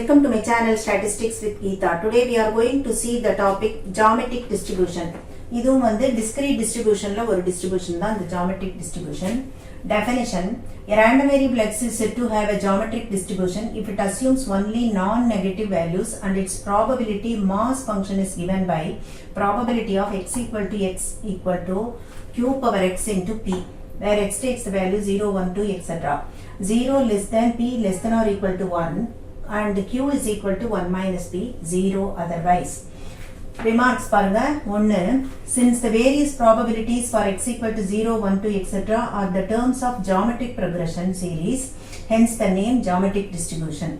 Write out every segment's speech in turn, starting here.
Welcome to my channel Statistics with Geetha. Today we are going to see the topic geometric distribution. இதுவும் வந்து discrete distributionல ஒரு distribution தான் இந்த geometric distribution. Definition: a random variable x is said to have a geometric distribution if it assumes only non-negative values and its probability mass function is given by probability of x equal to q power x into p, where x takes the value 0, 1, 2, etc. 0 less than p less than or equal to 1 and q is equal to 1 minus p, 0 otherwise. Remarks பாருங்க. 1. Since the various probabilities for x equal to 0, 1, 2, etc. are the terms of geometric progression series, hence the name geometric distribution.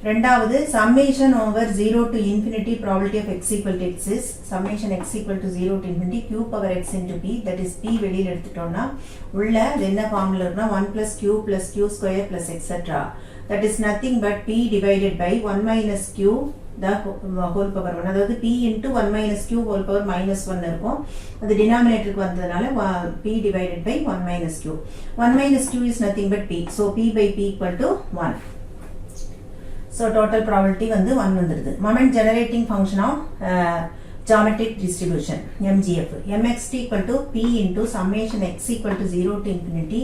2. Summation over 0 to infinity probability of x equal to x is summation x equal to 0 to infinity q power x into p, that is p வெளியில் எடுத்துட்டோம்னா உள்ள என்ன formula இருக்குன்னா 1 plus q square plus etc. That is nothing but p divided by 1 minus q the whole power 1, அதாவது p into 1 minus q whole power minus 1 இருக்கும். அது denominatorக்கு வந்ததனால p divided by 1 minus q. 1 minus q is nothing but p. So p by p equal to 1. So total probability வந்து 1 வந்துருது. Moment generating function of geometric distribution MGF. mxt equal to p into summation x equal to 0 to infinity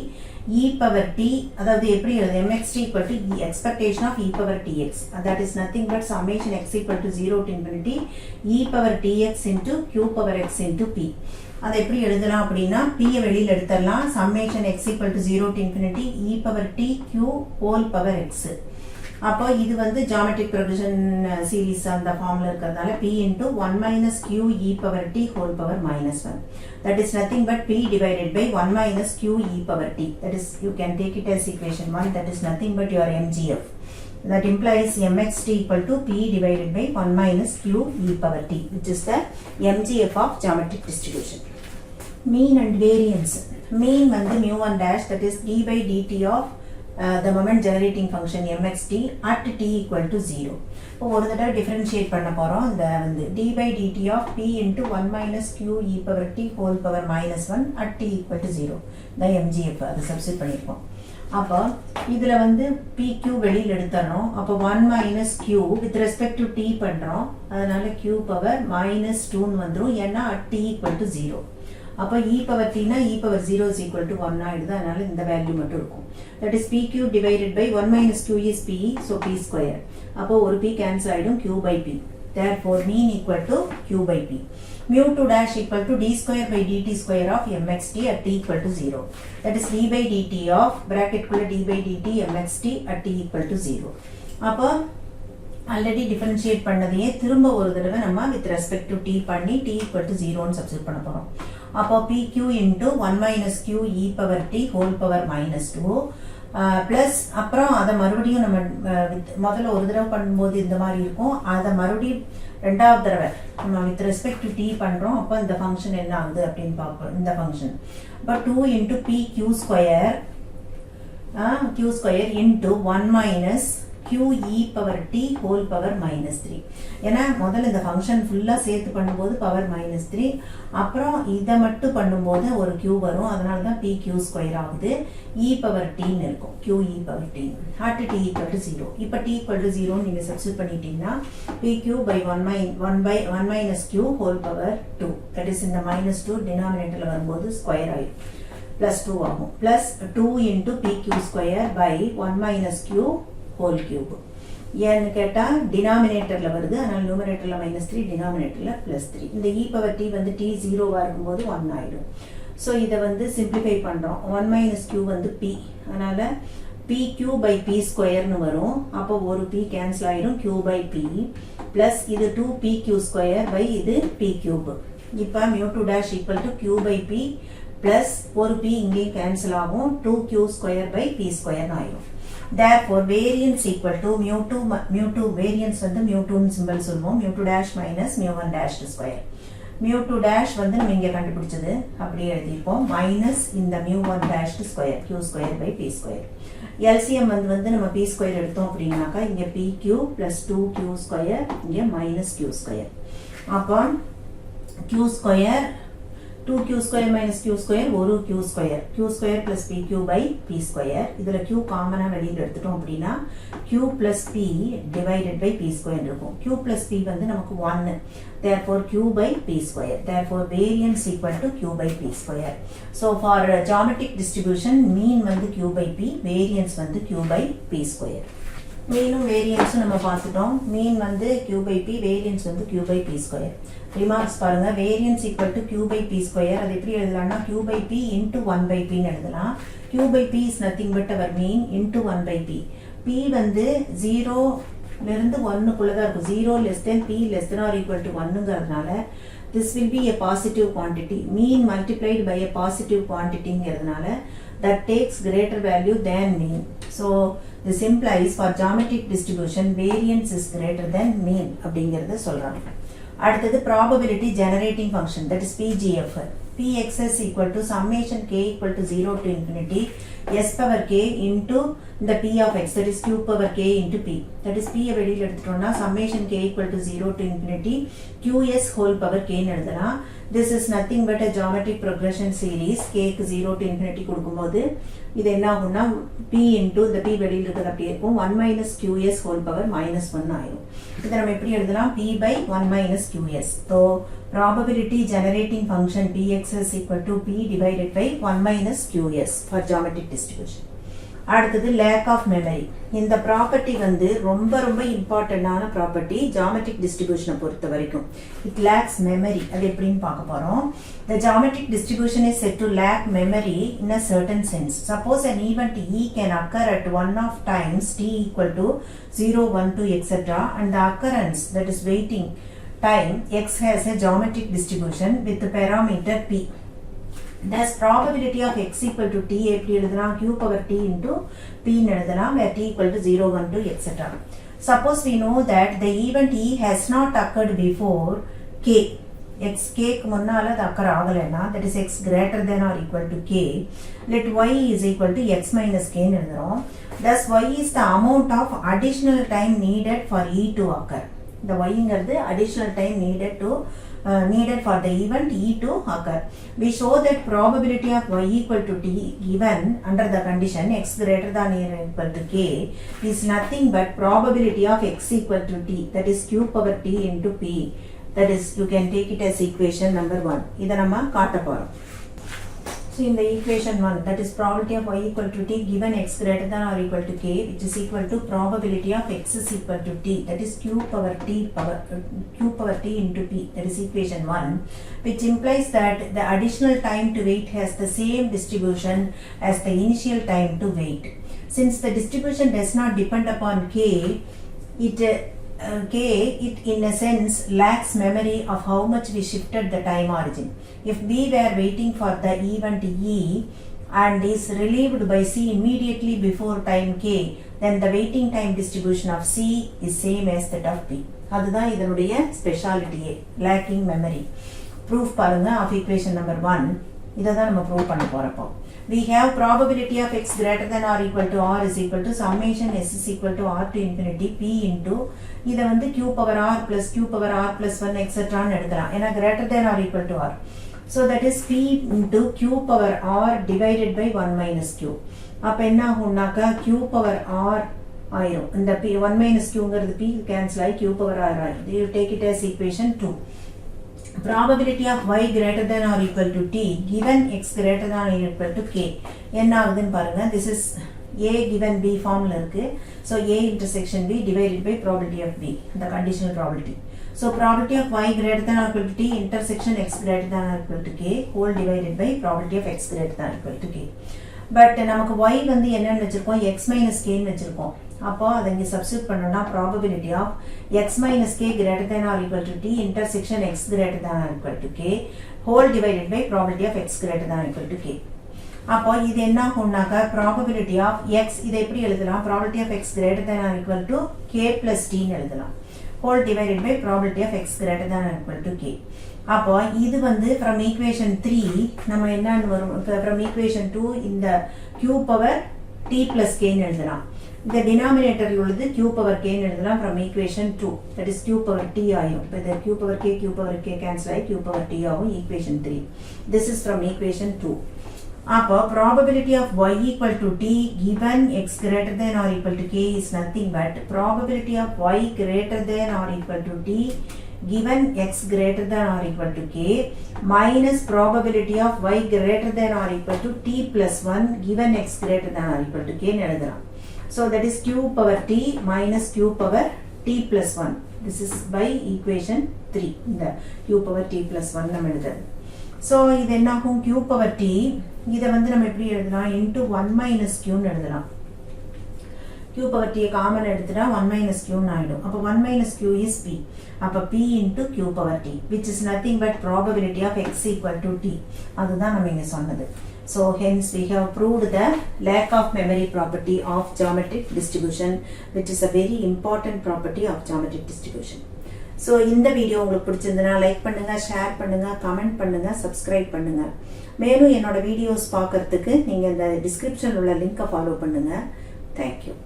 e power t, அதாவது எப்படி எழுது mxt equal to expectation of e power tx, that is nothing but summation x equal to 0 to infinity e power tx into q power x into p. அதை எப்படி எழுதலாம் அப்படின்னா p வெளியில் எடுத்துடலாம். summation x equal to 0 to infinity e power t q whole power x. அப்போ இது வந்து geometric progression series அந்த ஃபார்முலா இருக்கிறதால p into 1 minus q e power t whole power minus 1. That is nothing but p divided by 1 minus q e power t. That is, you can take it as equation 1. That is nothing but your MGF. That implies mxt equal to p divided by 1 minus q e power t, which is the MGF of geometric distribution. Mean and variance. Mean வந்து mu1 dash, that is d by dt of the moment generating function mxt at t equal to 0. இப்போ ஒரு தடவை differentiate பண்ண போறோம். இந்த வந்து d by dt of p into 1 minus q e power t whole power minus 1 at t equal to 0. the MGF அதை substitute பண்ணிருக்கோம். அப்போ இதுல வந்து pq வெளியில் எடுத்துறோம். அப்போ 1 minus q with respect to t பண்றோம். அதனால q power minus 2 வந்துரும். ஏன்னா at t equal to 0. அப்போ e power t னா e power 0 is equal to 1 ஆயிடுது. அதனால இந்த வேல்யூ மட்டும் இருக்கும். That is pq divided by 1 minus q is p, so p square. அப்போ ஒரு p cancel ஆயிடும், q by p. Therefore mean equal to q by p. mu2 dash equal to d square by dt square of mxt at t equal to 0. That is d by dt of bracket குள்ள d by dt mxt at t equal to 0. அப்போ already differentiate பண்ணதையே திரும்ப ஒரு தடவை நம்ம with respect to t பண்ணி t equal to 0 ன்னு substitute பண்ண போறோம். அப்போ pq into 1 minus q e power t whole power minus 2 plus அப்புறம் அதை மறுபடியும் நம்ம முதல்ல ஒரு தடவை பண்ணும்போது இந்த மாதிரி இருக்கும். அதை மறுபடியும் ரெண்டாவது தடவை நம்ம with respect to t பண்றோம். அப்போ இந்த ஃபங்க்ஷன் என்ன ஆகுது அப்படின்னு பார்ப்போம். இந்த ஃபங்க்ஷன் அப்போ 2 into p q square into 1 minus q e power t whole power minus 3. ஏன்னா முதல்ல இந்த ஃபங்க்ஷன் ஃபுல்லா சேர்த்து பண்ணும்போது பவர் minus 3, அப்புறம் இதை மட்டும் பண்ணும்போது ஒரு q வரும். அதனால தான் pq ஸ்கொயர் ஆகுது. e power t ன்னு இருக்கும். q e power t at t equal to 0. இப்போ t equal to 0 நீங்க சப்ஸ்டிட்யூட் பண்ணிட்டீங்கன்னா pq by 1 minus q whole power 2. that is இந்த minus 2 denominatorல வரும்போது ஸ்கொயர் ஆயிடும். plus 2 ஆகும். plus 2 into pq square by 1 minus q whole cube. ஏன்னு கேட்டா டினாமினேட்டர்ல வருது. அதனால நியூமரேட்டர்ல -3, டினாமினேட்டர்ல +3. இந்த e power t வந்து t 0வா இருக்கும்போது 1 ஆயிடும். சோ இத வந்து சிம்பிளிஃபை பண்றோம். 1 minus q வந்து p. அதனால pq by p ஸ்கொயர்னு வரும். அப்போ ஒரு p கேன்சல் ஆயிடும், q by p plus இது 2pq ஸ்கொயர் by இது p cube. இப்போ mu2 dash equal to q by p plus ஒரு p இங்கே கேன்சல் ஆகும், 2q square by p square ஆயிடும். Therefore variance equal to mu2 variance வந்து mu2 ன்னு symbol சொல்வோம். mu2 dash minus mu1 dash square. mu2 dash வந்து நம்ம இங்க கண்டுபிடிச்சது அப்படியே எழுதிப்போம். மைனஸ் இந்த mu1 dash square q square by p square. LCM வந்து நம்ம p square எடுத்தோம் அப்படின்னாக்கா இங்க pq plus 2q square இங்க minus q square. அப்போ q square 2q square minus q square ஒரு q square q square plus pq by p square இதுல q காமனா வெளியில எடுத்துட்டோம் அப்படின்னா q plus p divided by p square இருக்கும் q plus p வந்து நமக்கு 1 therefore q by p square therefore variance equal to q by p square so for geometric distribution mean வந்து q by p variance வந்து q by p square மீனும் வேரியன்ஸும் நம்ம பார்த்துட்டோம் மீன் வந்து q by p variance வந்து q by p square remarks பாருங்க variance equal to q by p square அது எப்படி எழுதலாம்னா q by p into 1 by p எழுதலாம் q by p is nothing but our mean into 1 by p p வந்து 0 இருந்து 1 குள்ள தான் இருக்கும் 0 less than p less than or equal to 1ங்கிறதுனால this will be a positive quantity mean multiplied by a positive quantityங்கிறதுனால that takes greater value than mean so this implies for geometric distribution variance is greater than mean அப்படிங்கிறத சொல்றாங்க அடுத்தது probability generating function that is PGF pxs equal to summation k equal to 0 to infinity s power k into the p of x that is q power k into p that is p வெளியில எடுத்துட்டோம்னா summation k equal to 0 to infinity qs whole power k ன்னு எழுதலாம் this is nothing but a geometric progression series k க்கு 0 to infinity கொடுக்கும்போது இது என்ன ஆகும்னா p into the p வெளியில இருக்கிறது அப்படியே இருக்கும் 1 minus qs whole power minus 1 ஆயிடும் இதை நம்ம எப்படி எழுதலாம் p by 1 minus qs so probability generating function pxs equal to p divided by 1 minus qs for geometric distribution அடுத்தது lack of memory இந்த ப்ராப்பர்ட்டி வந்து ரொம்ப ரொம்ப இம்பார்ட்டன்டான ப்ராப்பர்ட்டி geometric distribution பொறுத்த வரைக்கும் it lacks memory அது எப்படின்னு பார்க்க போறோம் the geometric distribution is said to lack memory in a certain sense suppose an event e can occur at one of times t equal to 0 1 2 etc and the occurrence that is waiting time x has a geometric distribution with the parameter p thus probability of x equal to t எப்படி எழுதலாம் q power t into p ன்னு எழுதலாம் where t equal to 0 1 2 etc suppose we know that the event e has not occurred before k x k க்கு முன்னால அது occur ஆகலைன்னா that is x greater than or equal to k let y is equal to x minus k ன்னு எழுதுறோம் thus y is the amount of additional time needed for e to occur the y ங்கிறது additional time needed for the event e to occur. We show that probability of y equal to t given under the condition x greater than or equal to k is nothing but probability of x equal to t that is q power t into p that is you can take it as equation number 1. இதை நம்ம காட்ட போறோம். So in the equation 1 that is probability of y equal to t given x greater than or equal to k which is equal to probability of x is equal to t that is q power t into p that is equation 1 which implies that the additional time to wait has the same distribution as the initial time to wait. Since the distribution does not depend upon k it in a sense lacks memory of how much we shifted the time origin. If b were waiting for the event e and is relieved by c immediately before time k then the waiting time distribution of c is same as that of b. அதுதான் இதனுடைய speciality lacking memory. Proof பாருங்க of equation number 1 இதை தான் நம்ம prove பண்ண போறப்போ we have probability of x greater than or equal to r is equal to summation s is equal to r to infinity p into இதை வந்து q power r plus q power r plus 1 etc ன்னு எடுக்கலாம் ஏன்னா greater than or equal to r so that is p into q power r divided by 1 minus q அப்ப என்ன ஆகும்னாக்கா q power r ஆயிரும் இந்த p 1 minus qங்கிறது p cancel ஆகி q power r ஆயிரும் you take it as equation 2 probability of y greater than or equal to t given x greater than or equal to k என்ன ஆகுதுன்னு பாருங்க this is a given b formula இருக்கு so a intersection b divided by probability of b the conditional probability so probability of y greater than or equal to t intersection x greater than or equal to k whole divided by probability of x greater than or equal to k but நமக்கு y வந்து என்னன்னு வெச்சிருக்கோம் x minus k ன்னு வெச்சிருக்கோம் அப்போ அதை இங்க substitute பண்ணோம்னா probability of x minus k greater than or equal to t intersection x greater than or equal to k whole divided by probability of x greater than or equal to k அப்போ இது என்ன ஆகும்னாக்கா probability of x இதை எப்படி எழுதலாம் probability of x greater than or equal to k plus t ன்னு எழுதலாம் whole divided by probability of x greater than or equal to k அப்போ இது வந்து from equation 3 நம்ம என்னன்னு வரும் from equation 2 இந்த q power t plus k ன்னு எழுதலாம் இந்த denominator உள்ளது q power k ன்னு எழுதலாம் from equation 2 that is q power t ஆகும். இப்போ இந்த q power k cancel ஆகி q power t ஆகும் equation 3. This is from equation 2. அப்போ probability of y equal to t given x greater than or equal to k is nothing but probability of y greater than or equal to t given x greater than or equal to k minus probability of y greater than or equal to t plus 1 given x greater than or equal to k ன்னு எழுதலாம். So that is q power t minus q power t plus 1. This is by equation 3. இந்த q power t plus 1 நம்ம எழுதுறது. So இது என்னாகும் q power t இதை வந்து நம்ம எப்படி எழுதலாம் into 1 minus q ன்னு எழுதலாம். q power t காமன் எடுத்துட்டா 1 minus q ன்னு ஆயிடும். அப்போ 1 minus q is p. அப்போ p into q power t which is nothing but probability of x equal to t. அதுதான் நம்ம இங்க சொன்னது. So hence we have proved the lack of memory property of geometric distribution, which is a very important property of geometric distribution. So இந்த video உங்களுக்கு பிடிச்சிருந்தனா like பண்ணுங்க, share பண்ணுங்க, comment பண்ணுங்க, subscribe பண்ணுங்க. மேலும் என்னோட வீடியோஸ் பார்க்கிறதுக்கு நீங்க இந்த டிஸ்கிரிப்ஷன்ல உள்ள லிங்கை ஃபாலோ பண்ணுங்க. Thank you.